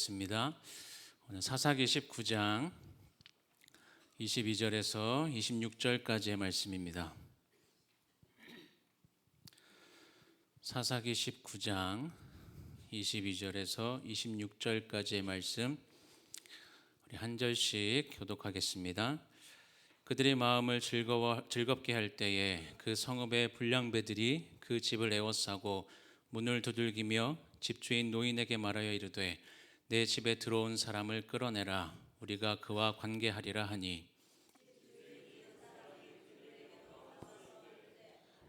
있습니다. 오늘 사사기 19장 22절에서 26절까지의 말씀입니다. 사사기 19장 22절에서 26절까지의 말씀 우리 한 절씩 교독하겠습니다. 그들의 마음을 즐겁게 할 때에 그 성읍의 불량배들이 그 집을 에워싸고 문을 두들기며 집주인 노인에게 말하여 이르되 내 집에 들어온 사람을 끌어내라. 우리가 그와 관계하리라 하니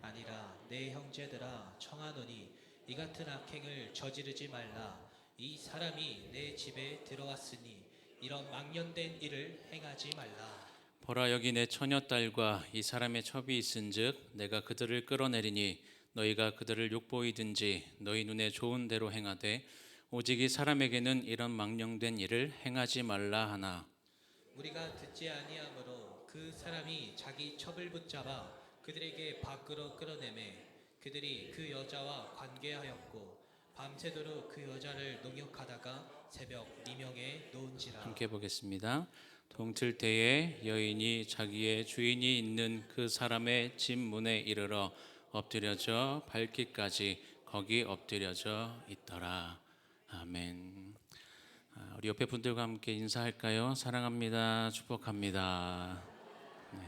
아니라 내 형제들아 청하노니 이 같은 악행을 저지르지 말라. 이 사람이 내 집에 들어왔으니 이런 망령된 일을 행하지 말라. 보라 여기 내 처녀딸과 이 사람의 첩이 있은즉 내가 그들을 끌어내리니 너희가 그들을 욕보이든지 너희 눈에 좋은 대로 행하되 오직 이 사람에게는 이런 망령된 일을 행하지 말라 하나. 우리가 듣지 아니하므로 그 사람이 자기 첩을 붙잡아 그들에게 밖으로 끌어내매 그들이 그 여자와 관계하였고 밤새도록 그 여자를 농욕하다가 새벽 미명에 놓은지라. 함께 보겠습니다. 동틀 때에 여인이 자기의 주인이 있는 그 사람의 집 문에 이르러 엎드려져 밟기까지 거기 엎드려져 있더라. 아멘. 우리 옆에 분들과 함께 인사할까요? 사랑합니다. 축복합니다. 네.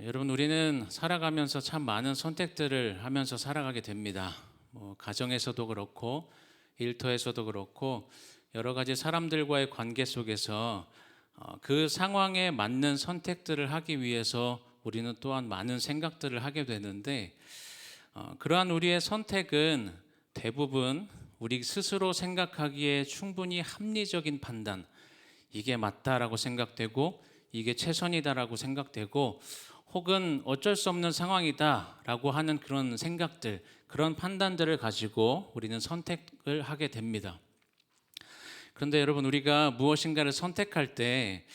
여러분 우리는 살아가면서 참 많은 선택들을 하면서 살아가게 됩니다. 가정에서도 그렇고 일터에서도 그렇고 여러 가지 사람들과의 관계 속에서 그 상황에 맞는 선택들을 하기 위해서 우리는 또한 많은 생각들을 하게 되는데 그러한 우리의 선택은 대부분 우리 스스로 생각하기에 충분히 합리적인 판단, 이게 맞다라고 생각되고 이게 최선이다라고 생각되고 혹은 어쩔 수 없는 상황이다라고 하는 그런 생각들, 그런 판단들을 가지고 우리는 선택을 하게 됩니다. 그런데 여러분 우리가 무엇인가를 선택할 때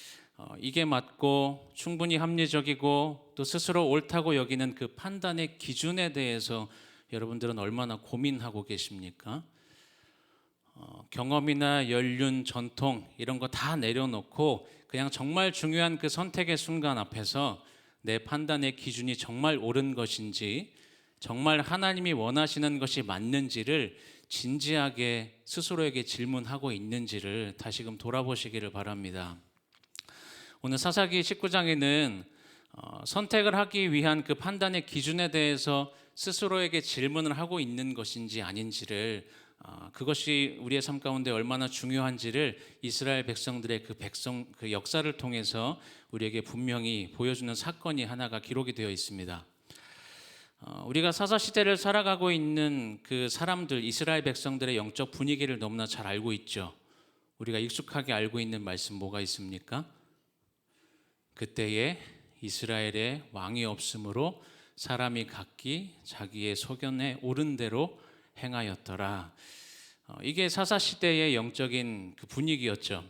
이게 맞고 충분히 합리적이고 또 스스로 옳다고 여기는 그 판단의 기준에 대해서 여러분들은 얼마나 고민하고 계십니까? 경험이나 연륜, 전통 이런 거 다 내려놓고 그냥 정말 중요한 그 선택의 순간 앞에서 내 판단의 기준이 정말 옳은 것인지 정말 하나님이 원하시는 것이 맞는지를 진지하게 스스로에게 질문하고 있는지를 다시금 돌아보시기를 바랍니다. 오늘 사사기 19장에는 선택을 하기 위한 그 판단의 기준에 대해서 스스로에게 질문을 하고 있는 것인지 아닌지를 그것이 우리의 삶 가운데 얼마나 중요한지를 이스라엘 백성들의 그 역사를 통해서 우리에게 분명히 보여주는 사건이 하나가 기록이 되어 있습니다. 우리가 사사 시대를 살아가고 있는 그 사람들, 이스라엘 백성들의 영적 분위기를 너무나 잘 알고 있죠. 우리가 익숙하게 알고 있는 말씀 뭐가 있습니까? 그때에 이스라엘에 왕이 없으므로 사람이 각기 자기의 소견에 옳은 대로 행하였더라. 이게 사사 시대의 영적인 그 분위기였죠.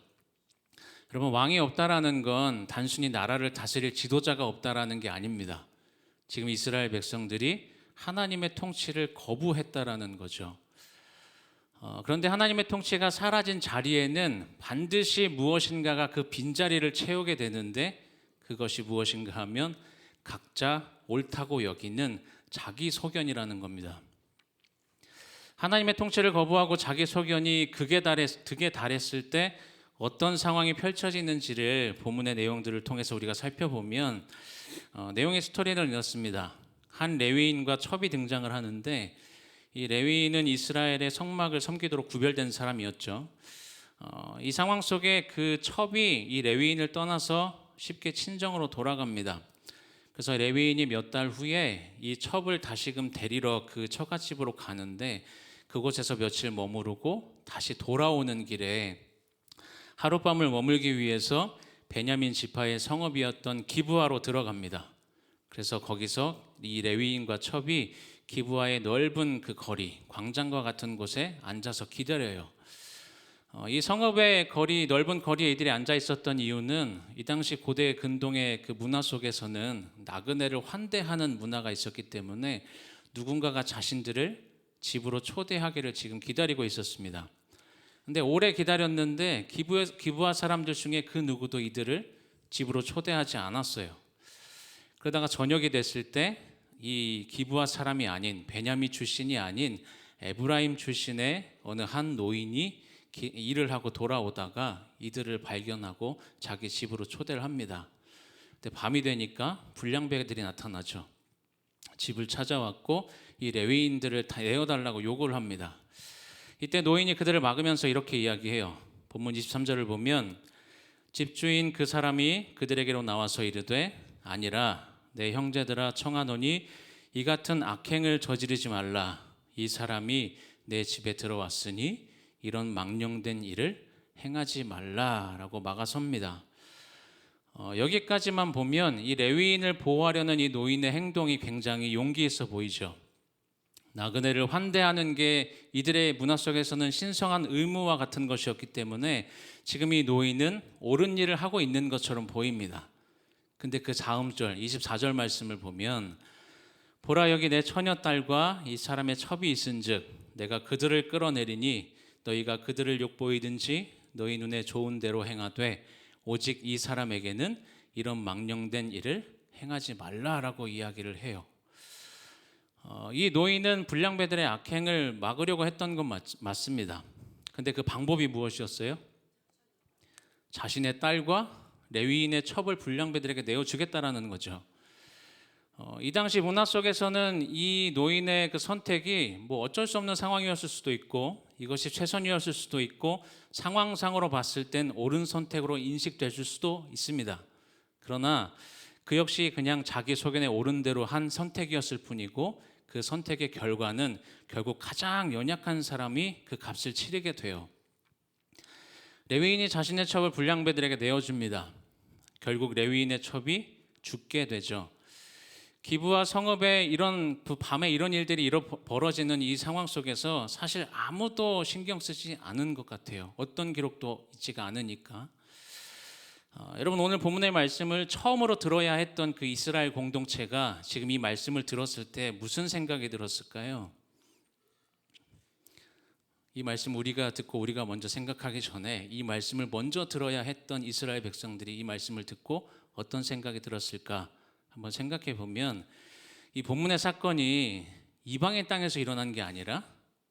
여러분 왕이 없다라는 건 단순히 나라를 다스릴 지도자가 없다라는 게 아닙니다. 지금 이스라엘 백성들이 하나님의 통치를 거부했다라는 거죠. 그런데 하나님의 통치가 사라진 자리에는 반드시 무엇인가가 그 빈자리를 채우게 되는데 그것이 무엇인가 하면 각자 옳다고 여기는 자기 소견이라는 겁니다. 하나님의 통치를 거부하고 자기 소견이 극에 달했을 때 어떤 상황이 펼쳐지는지를 본문의 내용들을 통해서 우리가 살펴보면 내용의 스토리는 이렇습니다. 한 레위인과 첩이 등장을 하는데 이 레위인은 이스라엘의 성막을 섬기도록 구별된 사람이었죠. 이 상황 속에 그 첩이 이 레위인을 떠나서 쉽게 친정으로 돌아갑니다. 그래서 레위인이 몇 달 후에 이 첩을 다시금 데리러 그 처갓집으로 가는데 그곳에서 며칠 머무르고 다시 돌아오는 길에 하룻밤을 머물기 위해서 베냐민 지파의 성읍이었던 기브아로 들어갑니다. 그래서 거기서 이 레위인과 첩이 기브아의 넓은 그 거리, 광장과 같은 곳에 앉아서 기다려요. 이 성읍의 넓은 거리에 이들이 앉아 있었던 이유는 이 당시 고대 근동의 그 문화 속에서는 나그네를 환대하는 문화가 있었기 때문에 누군가가 자신들을 집으로 초대하기를 지금 기다리고 있었습니다. 근데 오래 기다렸는데 기부할 사람들 중에 그 누구도 이들을 집으로 초대하지 않았어요. 그러다가 저녁이 됐을 때 이 기부할 사람이 아닌 베냐민 출신이 아닌 에브라임 출신의 어느 한 노인이 일을 하고 돌아오다가 이들을 발견하고 자기 집으로 초대를 합니다. 근데 밤이 되니까 불량배들이 나타나죠. 집을 찾아왔고 이 레위인들을 다 내어달라고 요구를 합니다. 이때 노인이 그들을 막으면서 이렇게 이야기해요. 본문 23절을 보면 집주인 그 사람이 그들에게로 나와서 이르되 아니라 내 형제들아 청하노니 이 같은 악행을 저지르지 말라. 이 사람이 내 집에 들어왔으니 이런 망령된 일을 행하지 말라라고 막아섭니다. 여기까지만 보면 이 레위인을 보호하려는 이 노인의 행동이 굉장히 용기 있어 보이죠. 나그네를 환대하는 게 이들의 문화 속에서는 신성한 의무와 같은 것이었기 때문에 지금 이 노인은 옳은 일을 하고 있는 것처럼 보입니다. 근데 그 다음 절 24절 말씀을 보면 보라 여기 내 처녀딸과 이 사람의 첩이 있은즉 내가 그들을 끌어내리니 너희가 그들을 욕보이든지 너희 눈에 좋은 대로 행하되 오직 이 사람에게는 이런 망령된 일을 행하지 말라라고 이야기를 해요. 이 노인은 불량배들의 악행을 막으려고 했던 건 맞습니다. 근데 그 방법이 무엇이었어요? 자신의 딸과 레위인의 첩을 불량배들에게 내어주겠다라는 거죠. 이 당시 문화 속에서는 이 노인의 그 선택이 뭐 어쩔 수 없는 상황이었을 수도 있고 이것이 최선이었을 수도 있고 상황상으로 봤을 땐 옳은 선택으로 인식될 수도 있습니다. 그러나 그 역시 그냥 자기 소견에 옳은 대로 한 선택이었을 뿐이고 그 선택의 결과는 결국 가장 연약한 사람이 그 값을 치르게 돼요. 레위인이 자신의 첩을 불량배들에게 내어줍니다. 결국 레위인의 첩이 죽게 되죠. 기부와 성읍에 이런 밤에 이런 일들이 벌어지는 이 상황 속에서 사실 아무도 신경 쓰지 않은 것 같아요. 어떤 기록도 있지가 않으니까. 여러분 오늘 본문의 말씀을 처음으로 들어야 했던 그 이스라엘 공동체가 지금 이 말씀을 들었을 때 무슨 생각이 들었을까요? 이 말씀 우리가 듣고 우리가 먼저 생각하기 전에 이 말씀을 먼저 들어야 했던 이스라엘 백성들이 이 말씀을 듣고 어떤 생각이 들었을까 한번 생각해 보면 이 본문의 사건이 이방의 땅에서 일어난 게 아니라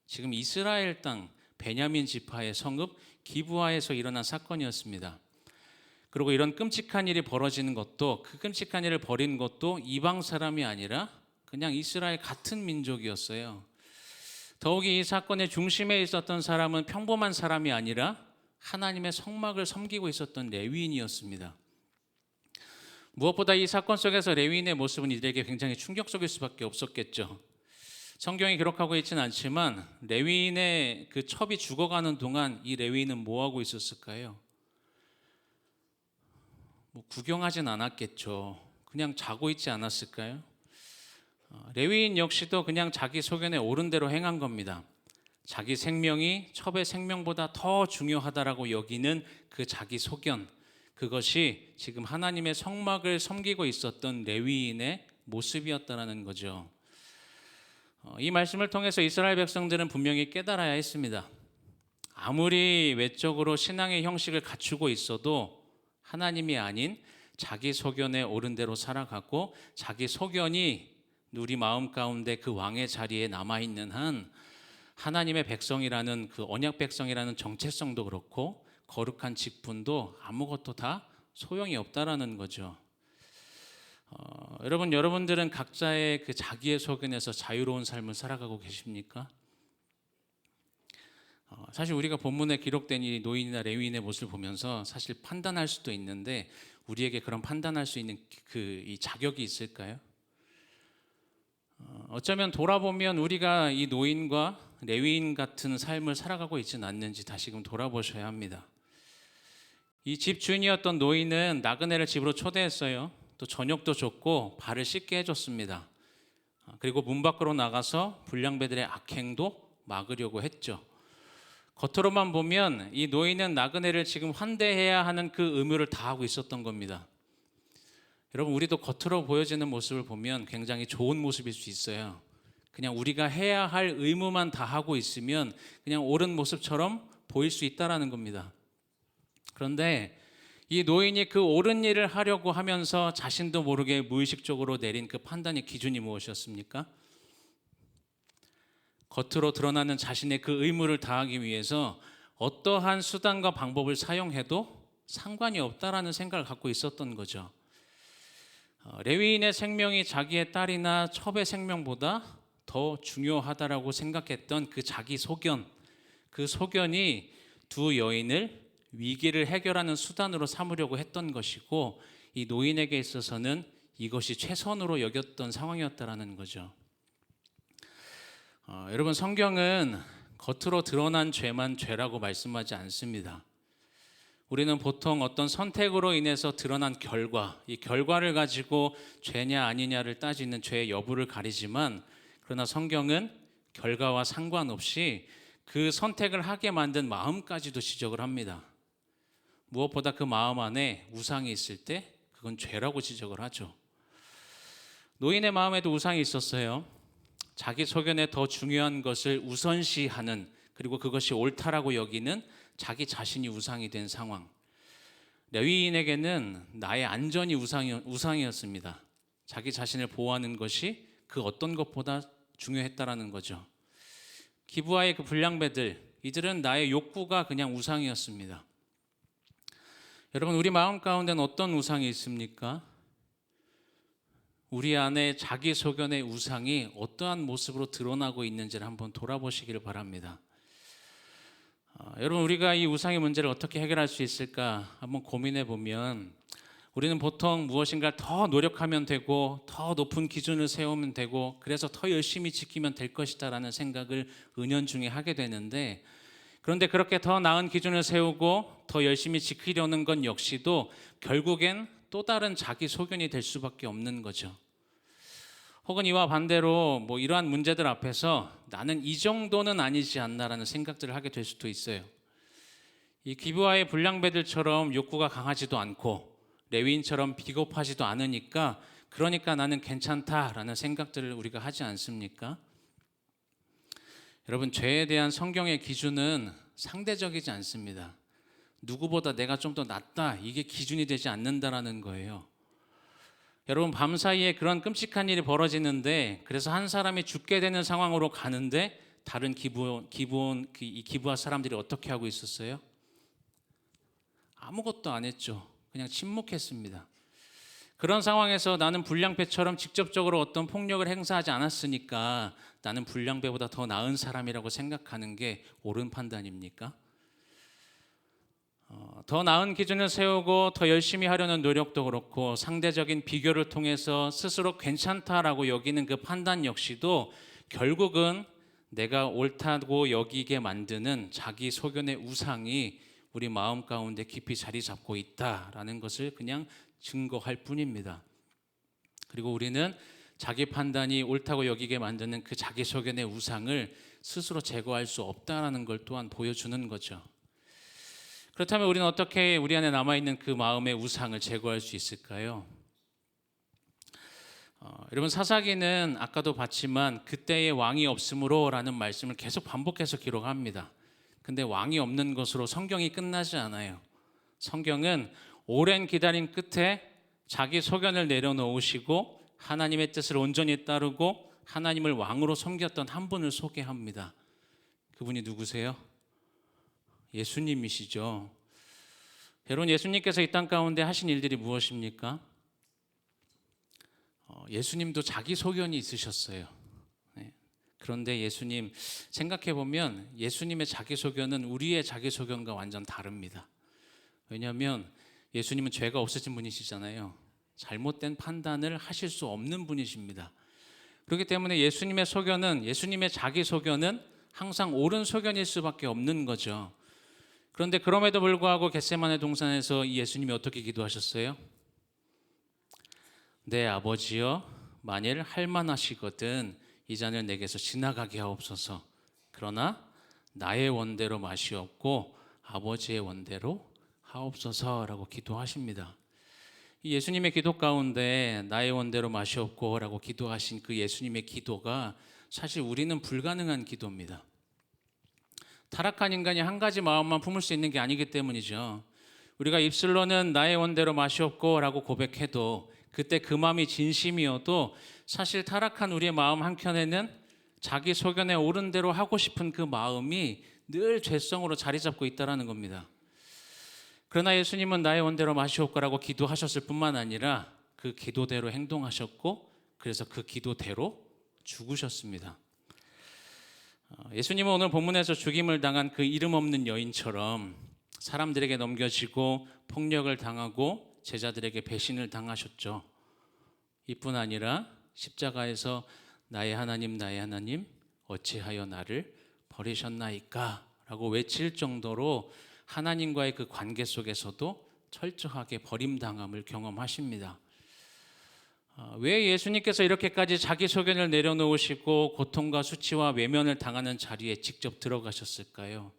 지금 이스라엘 땅 베냐민 지파의 성읍 기브아에서 일어난 사건이었습니다. 그리고 이런 끔찍한 일이 벌어지는 것도 그 끔찍한 일을 벌인 것도 이방 사람이 아니라 그냥 이스라엘 같은 민족이었어요. 더욱이 이 사건의 중심에 있었던 사람은 평범한 사람이 아니라 하나님의 성막을 섬기고 있었던 레위인이었습니다. 무엇보다 이 사건 속에서 레위인의 모습은 이들에게 굉장히 충격적일 수밖에 없었겠죠. 성경이 기록하고 있지는 않지만 레위인의 그 첩이 죽어가는 동안 이 레위인은 뭐 하고 있었을까요? 구경하진 않았겠죠. 그냥 자고 있지 않았을까요? 레위인 역시도 그냥 자기 소견에 옳은 대로 행한 겁니다. 자기 생명이 첩의 생명보다 더 중요하다라고 여기는 그 자기 소견, 그것이 지금 하나님의 성막을 섬기고 있었던 레위인의 모습이었다라는 거죠. 이 말씀을 통해서 이스라엘 백성들은 분명히 깨달아야 했습니다. 아무리 외적으로 신앙의 형식을 갖추고 있어도 하나님이 아닌 자기 소견에 옳은 대로 살아가고 자기 소견이 우리 마음 가운데 그 왕의 자리에 남아있는 한 하나님의 백성이라는 그 언약 백성이라는 정체성도 그렇고 거룩한 직분도 아무것도 다 소용이 없다라는 거죠. 여러분들은 각자의 그 자기의 소견에서 자유로운 삶을 살아가고 계십니까? 사실 우리가 본문에 기록된 이 노인이나 레위인의 모습을 보면서 사실 판단할 수도 있는데 우리에게 그런 판단할 수 있는 이 자격이 있을까요? 어쩌면 돌아보면 우리가 이 노인과 레위인 같은 삶을 살아가고 있지는 않는지 다시금 돌아보셔야 합니다. 이 집 주인이었던 노인은 나그네를 집으로 초대했어요. 또 저녁도 줬고 발을 씻게 해줬습니다. 그리고 문 밖으로 나가서 불량배들의 악행도 막으려고 했죠. 겉으로만 보면 이 노인은 나그네를 지금 환대해야 하는 그 의무를 다하고 있었던 겁니다. 여러분 우리도 겉으로 보여지는 모습을 보면 굉장히 좋은 모습일 수 있어요. 그냥 우리가 해야 할 의무만 다 하고 있으면 그냥 옳은 모습처럼 보일 수 있다라는 겁니다. 그런데 이 노인이 그 옳은 일을 하려고 하면서 자신도 모르게 무의식적으로 내린 그 판단의 기준이 무엇이었습니까? 겉으로 드러나는 자신의 그 의무를 다하기 위해서 어떠한 수단과 방법을 사용해도 상관이 없다라는 생각을 갖고 있었던 거죠. 레위인의 생명이 자기의 딸이나 첩의 생명보다 더 중요하다라고 생각했던 그 자기 소견, 그 소견이 두 여인을 위기를 해결하는 수단으로 삼으려고 했던 것이고, 이 노인에게 있어서는 이것이 최선으로 여겼던 상황이었다라는 거죠. 여러분, 성경은 겉으로 드러난 죄만 죄라고 말씀하지 않습니다. 우리는 보통 어떤 선택으로 인해서 드러난 결과, 이 결과를 가지고 죄냐 아니냐를 따지는 죄의 여부를 가리지만, 그러나 성경은 결과와 상관없이 그 선택을 하게 만든 마음까지도 지적을 합니다. 무엇보다 그 마음 안에 우상이 있을 때 그건 죄라고 지적을 하죠. 노인의 마음에도 우상이 있었어요. 자기 소견에 더 중요한 것을 우선시하는, 그리고 그것이 옳다라고 여기는 자기 자신이 우상이 된 상황. 레위인에게는 나의 안전이 우상이었습니다. 자기 자신을 보호하는 것이 그 어떤 것보다 중요했다라는 거죠. 기브아의 그 불량배들, 이들은 나의 욕구가 그냥 우상이었습니다. 여러분, 우리 마음 가운데는 어떤 우상이 있습니까? 우리 안에 자기 소견의 우상이 어떠한 모습으로 드러나고 있는지를 한번 돌아보시기를 바랍니다. 여러분, 우리가 이 우상의 문제를 어떻게 해결할 수 있을까 한번 고민해 보면, 우리는 보통 무엇인가 더 노력하면 되고 더 높은 기준을 세우면 되고 그래서 더 열심히 지키면 될 것이다라는 생각을 은연중에 하게 되는데, 그런데 그렇게 더 나은 기준을 세우고 더 열심히 지키려는 건 역시도 결국엔 또 다른 자기 소견이 될 수밖에 없는 거죠. 혹은 이와 반대로 이러한 문제들 앞에서 나는 이 정도는 아니지 않나라는 생각들을 하게 될 수도 있어요. 이 기브아의 불량배들처럼 욕구가 강하지도 않고 레위인처럼 비겁하지도 않으니까, 그러니까 나는 괜찮다라는 생각들을 우리가 하지 않습니까? 여러분, 죄에 대한 성경의 기준은 상대적이지 않습니다. 누구보다 내가 좀 더 낫다, 이게 기준이 되지 않는다라는 거예요. 여러분, 밤사이에 그런 끔찍한 일이 벌어지는데, 그래서 한 사람이 죽게 되는 상황으로 가는데 다른 이 기브아 사람들이 어떻게 하고 있었어요? 아무것도 안 했죠. 그냥 침묵했습니다. 그런 상황에서 나는 불량배처럼 직접적으로 어떤 폭력을 행사하지 않았으니까 나는 불량배보다 더 나은 사람이라고 생각하는 게 옳은 판단입니까? 더 나은 기준을 세우고 더 열심히 하려는 노력도 그렇고, 상대적인 비교를 통해서 스스로 괜찮다라고 여기는 그 판단 역시도 결국은 내가 옳다고 여기게 만드는 자기 소견의 우상이 우리 마음 가운데 깊이 자리 잡고 있다라는 것을 그냥 증거할 뿐입니다. 그리고 우리는 자기 판단이 옳다고 여기게 만드는 그 자기 소견의 우상을 스스로 제거할 수 없다라는 걸 또한 보여주는 거죠. 그렇다면 우리는 어떻게 우리 안에 남아있는 그 마음의 우상을 제거할 수 있을까요? 여러분, 사사기는 아까도 봤지만 그때의 왕이 없으므로 라는 말씀을 계속 반복해서 기록합니다. 근데 왕이 없는 것으로 성경이 끝나지 않아요. 성경은 오랜 기다림 끝에 자기 소견을 내려놓으시고 하나님의 뜻을 온전히 따르고 하나님을 왕으로 섬겼던 한 분을 소개합니다. 그분이 누구세요? 예수님이시죠. 여러분, 예수님께서 이 땅 가운데 하신 일들이 무엇입니까? 예수님도 자기 소견이 있으셨어요. 그런데 예수님 생각해 보면 예수님의 자기 소견은 우리의 자기 소견과 완전 다릅니다. 왜냐하면 예수님은 죄가 없으신 분이시잖아요. 잘못된 판단을 하실 수 없는 분이십니다. 그렇기 때문에 예수님의 소견은, 예수님의 자기 소견은 항상 옳은 소견일 수밖에 없는 거죠. 그런데 그럼에도 불구하고 겟세마네 동산에서 이 예수님이 어떻게 기도하셨어요? 내 아버지여, 만일 할만하시거든 이 잔을 내게서 지나가게 하옵소서. 그러나 나의 원대로 마시옵고 아버지의 원대로 하옵소서라고 기도하십니다. 이 예수님의 기도 가운데 나의 원대로 마시옵고라고 기도하신 그 예수님의 기도가 사실 우리는 불가능한 기도입니다. 타락한 인간이 한 가지 마음만 품을 수 있는 게 아니기 때문이죠. 우리가 입술로는 나의 원대로 마시옵고 라고 고백해도 그때 그 마음이 진심이어도 사실 타락한 우리의 마음 한켠에는 자기 소견에 옳은 대로 하고 싶은 그 마음이 늘 죄성으로 자리 잡고 있다는 겁니다. 그러나 예수님은 나의 원대로 마시옵고라고 기도하셨을 뿐만 아니라 그 기도대로 행동하셨고 그래서 그 기도대로 죽으셨습니다. 예수님은 오늘 본문에서 죽임을 당한 그 이름 없는 여인처럼 사람들에게 넘겨지고 폭력을 당하고 제자들에게 배신을 당하셨죠. 이뿐 아니라 십자가에서 나의 하나님 어찌하여 나를 버리셨나이까 라고 외칠 정도로 하나님과의 그 관계 속에서도 철저하게 버림당함을 경험하십니다. 왜 예수님께서 이렇게까지 자기 소견을 내려놓으시고 고통과 수치와 외면을 당하는 자리에 직접 들어가셨을까요?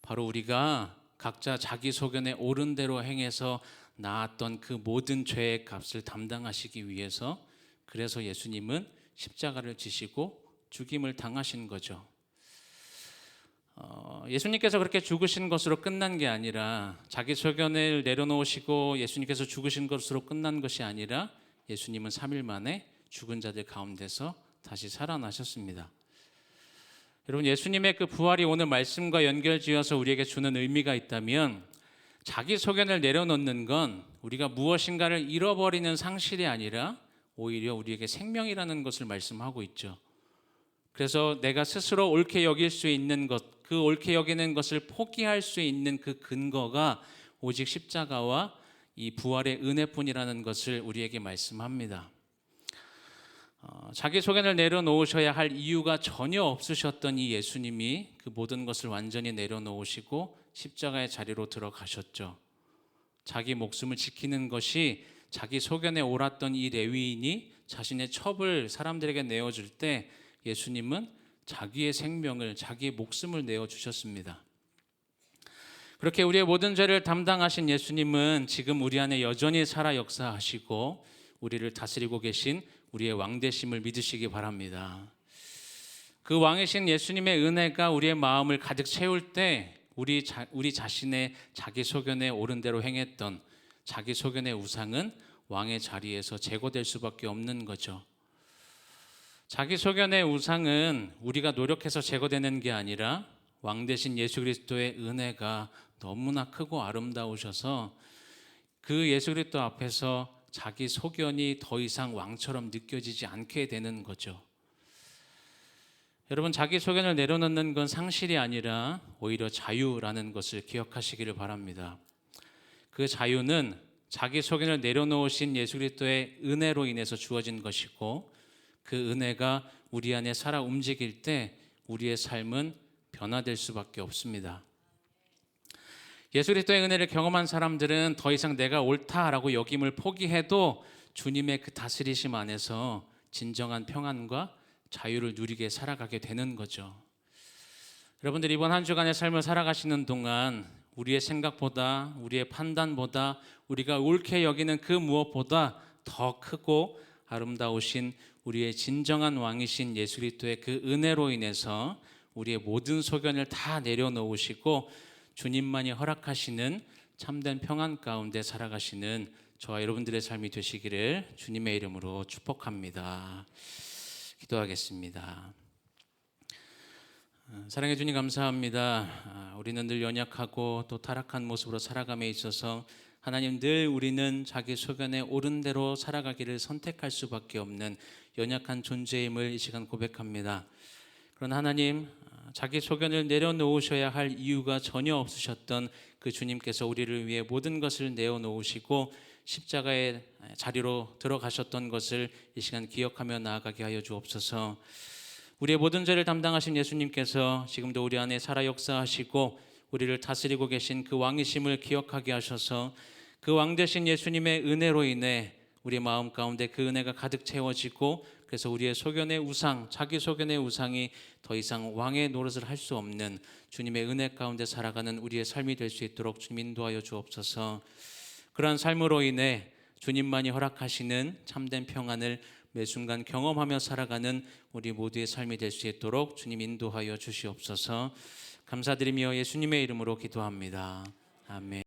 바로 우리가 각자 자기 소견에 옳은 대로 행해서 낳았던 그 모든 죄의 값을 담당하시기 위해서 그래서 예수님은 십자가를 지시고 죽임을 당하신 거죠. 예수님께서 그렇게 죽으신 것으로 끝난 게 아니라 자기 소견을 내려놓으시고 예수님께서 죽으신 것으로 끝난 것이 아니라 예수님은 3일 만에 죽은 자들 가운데서 다시 살아나셨습니다. 여러분, 예수님의 그 부활이 오늘 말씀과 연결지어서 우리에게 주는 의미가 있다면 자기 소견을 내려놓는 건 우리가 무엇인가를 잃어버리는 상실이 아니라 오히려 우리에게 생명이라는 것을 말씀하고 있죠. 그래서 내가 스스로 옳게 여길 수 있는 것, 그 옳게 여기는 것을 포기할 수 있는 그 근거가 오직 십자가와 이 부활의 은혜뿐이라는 것을 우리에게 말씀합니다. 자기 소견을 내려놓으셔야 할 이유가 전혀 없으셨던 이 예수님이 그 모든 것을 완전히 내려놓으시고 십자가의 자리로 들어가셨죠. 자기 목숨을 지키는 것이 자기 소견에 옳았던 이 레위인이 자신의 첩을 사람들에게 내어줄 때 예수님은 자기의 생명을, 자기의 목숨을 내어주셨습니다. 그렇게 우리의 모든 죄를 담당하신 예수님은 지금 우리 안에 여전히 살아 역사하시고 우리를 다스리고 계신 우리의 왕 되심을 믿으시기 바랍니다. 그 왕이신 예수님의 은혜가 우리의 마음을 가득 채울 때 우리 자신의 자기 소견에 옳은 대로 행했던 자기 소견의 우상은 왕의 자리에서 제거될 수밖에 없는 거죠. 자기 소견의 우상은 우리가 노력해서 제거되는 게 아니라 왕 되신 예수 그리스도의 은혜가 너무나 크고 아름다우셔서 그 예수 그리스도 앞에서 자기 소견이 더 이상 왕처럼 느껴지지 않게 되는 거죠. 여러분, 자기 소견을 내려놓는 건 상실이 아니라 오히려 자유라는 것을 기억하시기를 바랍니다. 그 자유는 자기 소견을 내려놓으신 예수 그리스도의 은혜로 인해서 주어진 것이고 그 은혜가 우리 안에 살아 움직일 때 우리의 삶은 변화될 수밖에 없습니다. 예수 그리스도의 은혜를 경험한 사람들은 더 이상 내가 옳다라고 여김을 포기해도 주님의 그 다스리심 안에서 진정한 평안과 자유를 누리게 살아가게 되는 거죠. 여러분들, 이번 한 주간의 삶을 살아가시는 동안 우리의 생각보다, 우리의 판단보다, 우리가 옳게 여기는 그 무엇보다 더 크고 아름다우신 우리의 진정한 왕이신 예수 그리스도의 그 은혜로 인해서 우리의 모든 소견을 다 내려놓으시고 주님만이 허락하시는 참된 평안 가운데 살아가시는 저와 여러분들의 삶이 되시기를 주님의 이름으로 축복합니다. 기도하겠습니다. 사랑해 주님, 감사합니다. 우리는 늘 연약하고 또 타락한 모습으로 살아감에 있어서 하나님, 늘 우리는 자기 소견에 옳은 대로 살아가기를 선택할 수밖에 없는 연약한 존재임을 이 시간 고백합니다. 그러나 하나님, 자기 소견을 내려놓으셔야 할 이유가 전혀 없으셨던 그 주님께서 우리를 위해 모든 것을 내어놓으시고 십자가의 자리로 들어가셨던 것을 이 시간 기억하며 나아가게 하여 주옵소서. 우리의 모든 죄를 담당하신 예수님께서 지금도 우리 안에 살아 역사하시고 우리를 다스리고 계신 그 왕이심을 기억하게 하셔서 그 왕 되신 예수님의 은혜로 인해 우리 마음 가운데 그 은혜가 가득 채워지고 그래서 우리의 소견의 우상, 자기 소견의 우상이 더 이상 왕의 노릇을 할 수 없는 주님의 은혜 가운데 살아가는 우리의 삶이 될 수 있도록 주님 인도하여 주옵소서. 그러한 삶으로 인해 주님만이 허락하시는 참된 평안을 매 순간 경험하며 살아가는 우리 모두의 삶이 될 수 있도록 주님 인도하여 주시옵소서. 감사드리며 예수님의 이름으로 기도합니다. 아멘.